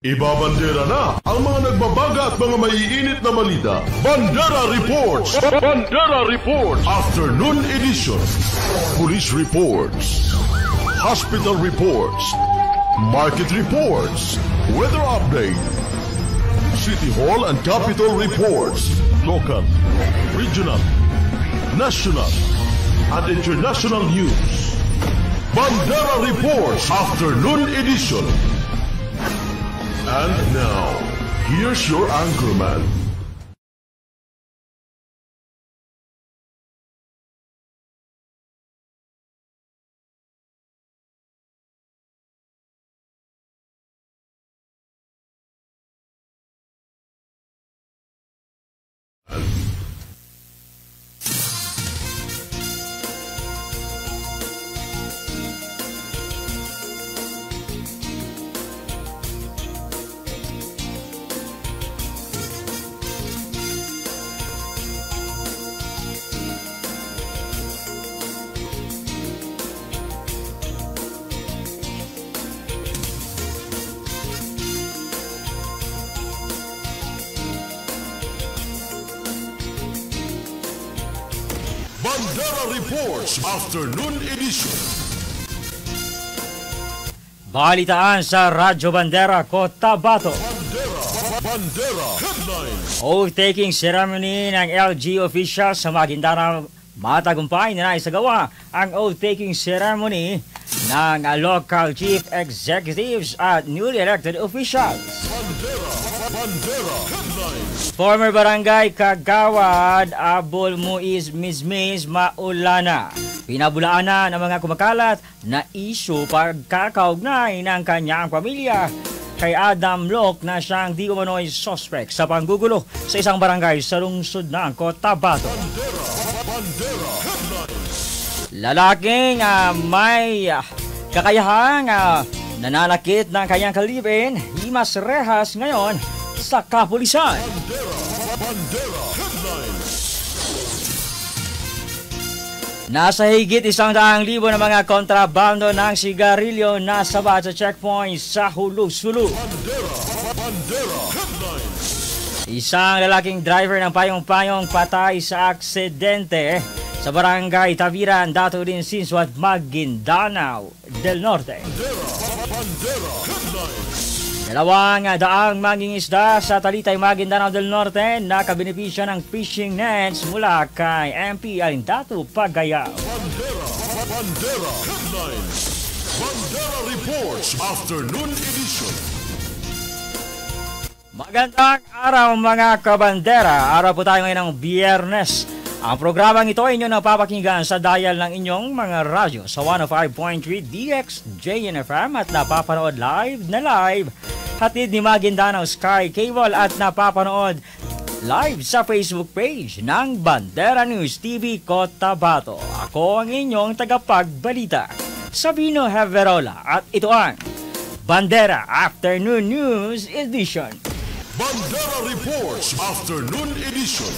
Ibabandera na ang mga nagbabaga at mga maiinit na balita. Bandera Reports! Bandera Reports! Afternoon Edition. Police Reports. Hospital Reports. Market Reports. Weather Update. City Hall and Capitol Reports. Local, regional, national, and international news. Bandera Reports Afternoon Edition. And now, here's your anchorman. Bandera Reports Afternoon Edition. Balitaan sa Radyo Bandera, Cotabato. Bandera Headlines. Oath-taking ceremony ng LG officials sa Maguindanao. Matagumpay na naisagawa ang oath-taking ceremony ng local chief executives at newly elected officials. Bandera Headlines. Former Barangay Kagawad Abol Muiz Mizmiz Maulana. Pinabulaan na ng mga kumakalat na isyu pagkakaugnay ng kanyang pamilya kay Adam Locke na siyang di umano'y suspect sa panggugulo sa isang barangay sa lungsod ng Cotabato. Bandera Headlines. Lalaking may kakayahang nananakit ng kanyang kalibin, himas rehas ngayon sa kapulisan. Bandera Headlines. Nasa higit 100,000 na mga kontrabando ng sigarilyo na sabat sa checkpoint sa Hulu-Sulu. Bandera Headlines. Isang lalaking driver ng payong-payong patay sa aksidente sa barangay Taviran, Dato din Sinswat, Maguindanao del Norte. Bandera Headlines. Dalawang daang mangingisda sa Talitay, Maguindanao del Norte na kabenepisyo ng fishing nets mula kay MP Alindato Pagayao. Bandera Headlines. Bandera Reports Afternoon Edition. Magandang araw mga kabandera. Araw po tayo ngayon ng Biyernes. Ang programang ito ay inyong napapakinggan sa dial ng inyong mga radyo sa 105.3 DXJNFM at napapanood live hatid ni Maguindanao Sky Cable at napapanood live sa Facebook page ng Bandera News TV Cotabato. Ako ang inyong tagapagbalita, Sabino Heverola, at ito ang Bandera Afternoon News Edition. Bandera Reports Afternoon Edition.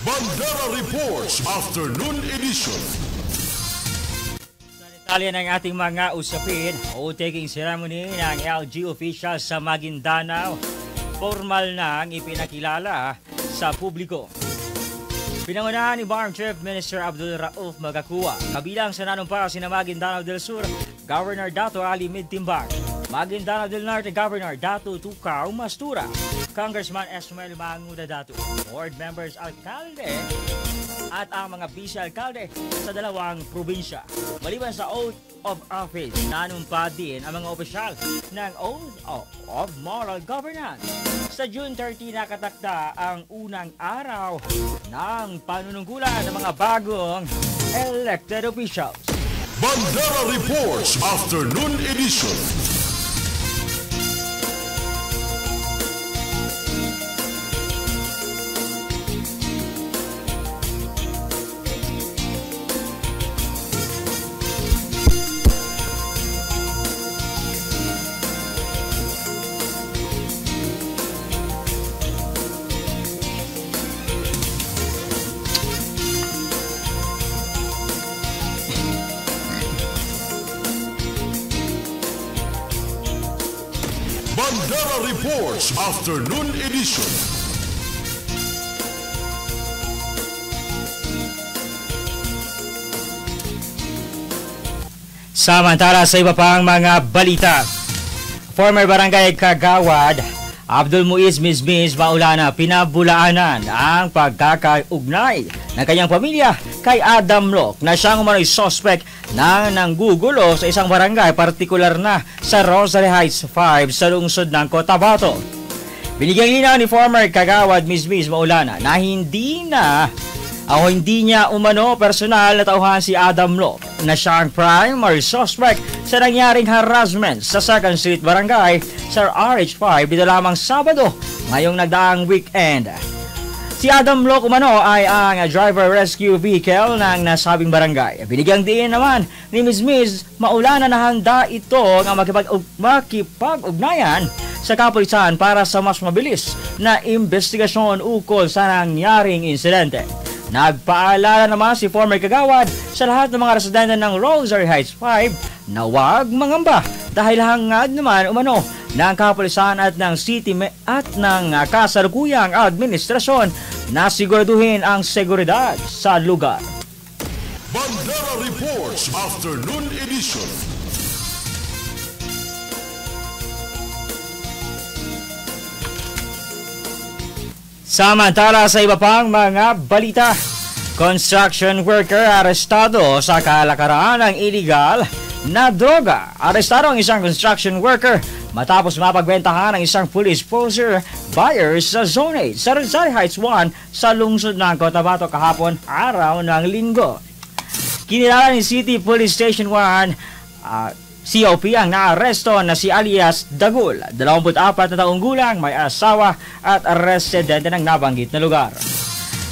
Bandera Reports Afternoon Edition. Sa detalye ng ating mga usapin, oath-taking ceremony ng LG officials sa Maguindanao, formal na ang ipinakilala sa publiko. Pinangunahan ni BARM Chief Minister Abdul Rauf Magacua, kabilang sa nanumpa sina Maguindanao del Sur, Governor Dato Ali Midtimbang, Maguindanao del Norte Governor Dato Tucao Mastura, Congressman Esmael Manguda Dato, board members, alkalde, at ang mga vice-alkalde sa dalawang probinsya. Maliban sa oath of office, nanumpa din ang mga opisyal ng Oath of Moral Governance. Sa June 30 nakatakda ang unang araw ng panunungkulan ng mga bagong elected officials. Bandera Reports Afternoon Edition. Bandera Reports Afternoon Edition. Samantala sa iba pang mga balita, former barangay Kagawad Abdul Muiz Mizmiz Maulana pinabulaanan ang pagkakaugnay ng kanyang pamilya kay Adam Locke na siyang umano'y suspect na nanggugulo sa isang barangay, partikular na sa Rosary Heights 5 sa lungsod ng Cotabato. Binigyang linaw ni former Kagawad Mizmiz Maulana na hindi niya umano personal na tauhan si Adam Locke na siyang primary suspect sa nangyaring harassment sa 2nd Street Barangay sa RH5 dito lamang Sabado ngayong nagdaang weekend. Si Adam Locke umano ay ang driver rescue vehicle ng nasabing barangay. Binigyang diin naman ni Ms. Maulana na handa ito ang makipag-ugnayan sa kapulisan para sa mas mabilis na investigasyon ukol sa nangyaring insidente. Nagpaalala naman si former Kagawad sa lahat ng mga residente ng Rosary Heights 5 na huwag mangamba dahil hangad naman umano ng kapulisan at ng city at ng kasalukuyang administrasyon na siguraduhin ang seguridad sa lugar. Bandera Reports Afternoon Edition. Samantala sa iba pang mga balita, construction worker arestado sa kalakaran ng illegal na droga. Arestado ang isang construction worker matapos mapagbentahan ng isang police poser buyer sa Zone 8 sa Rosary Heights 1 sa lungsod ng Cotabato kahapon araw ng Linggo. Kinilala ni City Police Station 1 COP ang naaresto na si alias Dagul, 24 na taong gulang, may asawa at residente ng nabanggit na lugar.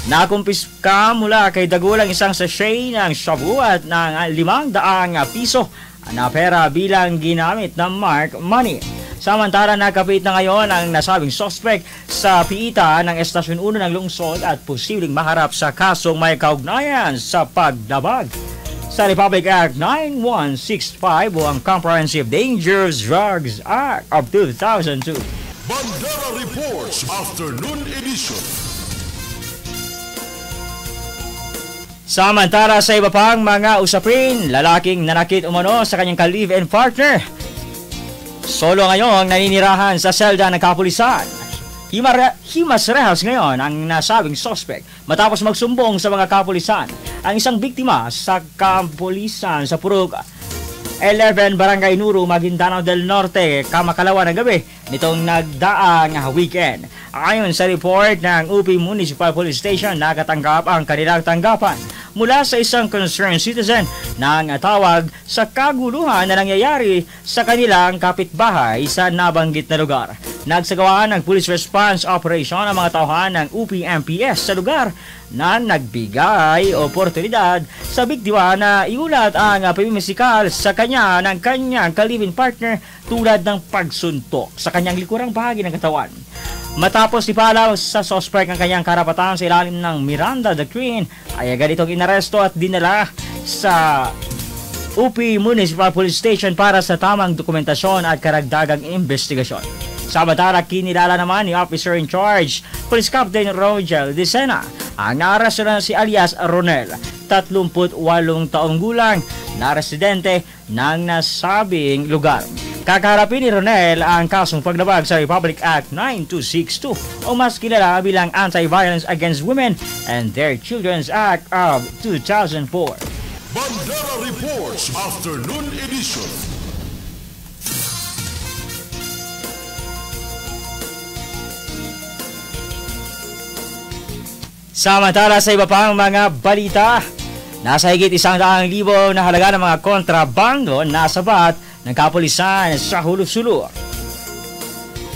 Nakumpiska mula kay Dagul ang isang sachet ng shabu at ng 500 piso na pera bilang ginamit na mark money. Samantala nakapit na ngayon ang nasabing suspect sa piita ng Estasyon 1 ng lungsod at posibleng maharap sa kasong may kaugnayan sa pagdabag sa Republic Act 9165 o ang Comprehensive Dangerous Drugs Act of 2002. Bandera Reports Afternoon Edition. Samantala sa iba pang mga usapin, lalaking nanakit umano sa kanyang ka-live-in partner. Solo ngayong naninirahan sa selda ng kapulisan. Himas rehas ngayon ang nasabing suspect matapos magsumbong sa mga kapulisan. Ang isang biktima sa kapulisan sa Purok 11 Barangay Nuru, Maguindanao del Norte, kamakalawa ng gabi nitong nagdaang weekend. Ayon sa report ng UP Municipal Police Station, nakatanggap ang kanilang tanggapan mula sa isang concerned citizen na tawag sa kaguluhan na nangyayari sa kanilang kapitbahay sa nabanggit na lugar. Nagsagawa ng police response operation ang mga tauhan ng UP-MPS sa lugar na nagbigay oportunidad sa biktima na iulat ang pamimisikal sa kanya ng kanyang ka-live-in partner tulad ng pagsuntok sa kanyang likurang bahagi ng katawan. Matapos ipalaw sa suspect ang kanyang karapatan sa ilalim ng Miranda Doctrine, ay agad itong inaresto at dinala sa UP Municipal Police Station para sa tamang dokumentasyon at karagdagang investigasyon. Samantala, kinilala naman ni Officer in Charge, Police Captain Rogel Decena, ang naaresto na si alias Ronel, 38 taong gulang na residente ng nasabing lugar. Kakaharapin ni Ronel ang kasong paglabag sa Republic Act 9262 o mas kilala bilang Anti-Violence Against Women and Their Children's Act of 2004. Bandera Reports Afternoon Edition. Samantala sa iba pang mga balita, nasa higit 100,000 na halaga ng mga kontrabando na sabat ng kapulisan sa Hulo-Sulu.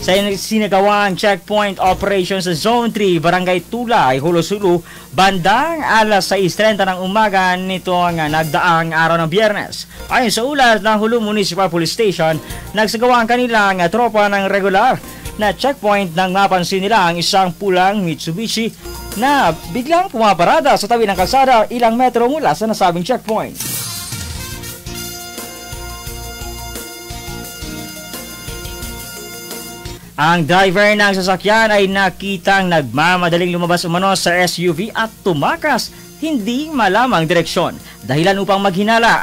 Sa sinagawang checkpoint operation sa Zone 3, Barangay Tulay, Hulo-Sulu, bandang alas 6:30 ng umaga nitong nagdaang araw ng Biyernes. Ayon sa ulat ng Hulu Municipal Police Station, nagsagawa ang kanilang tropa ng regular na checkpoint nang mapansin nila ang isang pulang Mitsubishi na biglang pumaparada sa tabi ng kalsada ilang metro mula sa nasabing checkpoint. Ang driver ng sasakyan ay nakitang nagmamadaling lumabas umano sa SUV at tumakas hindi malamang direksyon. Dahilan upang maghinala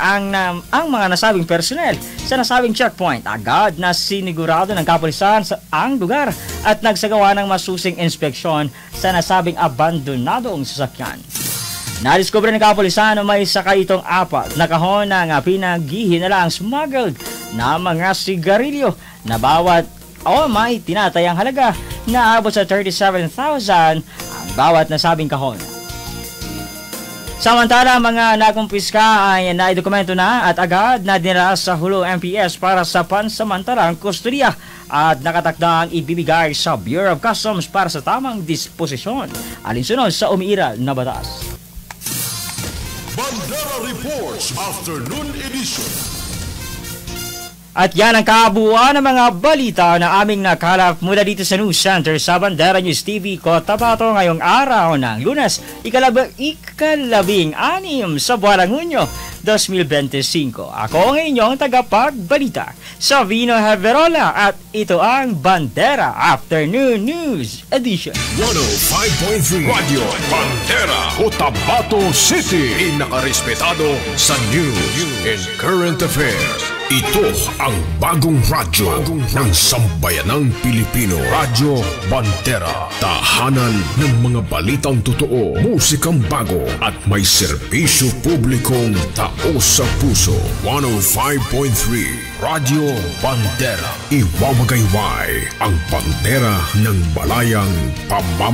ang mga nasabing personnel sa nasabing checkpoint. Agad na sinigurado ng kapulisan ang lugar at nagsagawa ng masusing inspeksyon sa nasabing abandonadong sasakyan. Nadiskubre ng kapulisan na may sakay itong 4 na kahon ng pinaghihinalaang smuggled na mga sigarilyo na bawat may tinatayang halaga na abot sa 37,000 ang bawat nasabing kahon. Samantala, mga nakumpiska ay naidokumento na at agad na dinala sa Hulu MPS para sa pansamantalang kustodiya at nakatakdang ibibigay sa Bureau of Customs para sa tamang disposisyon alinsunod sa umiiral na batas. Bandera Reports Afternoon Edition. At yan ang kabuuan ng mga balita na aming nakalap mula dito sa News Center sa Bandera News TV Cotabato ngayong araw ng Lunes, ikalabing 6 sa buwan ng Hunyo 2025. Ako ang inyong tagapagbalita, Savino Heverola, at ito ang Bandera Afternoon News Edition. 105.3 Radio Bandera Cotabato City. Inakarespetado sa news and current affairs. Ito ang bagong radyo ng sambayanang Pilipino. Radyo Bandera. Tahanan ng mga balitang totoo, musikang bago at may serbisyo publikong taos sa puso. 105.3 Radyo Bandera. Iwawagayway ang bandera ng balayang pamamagitan.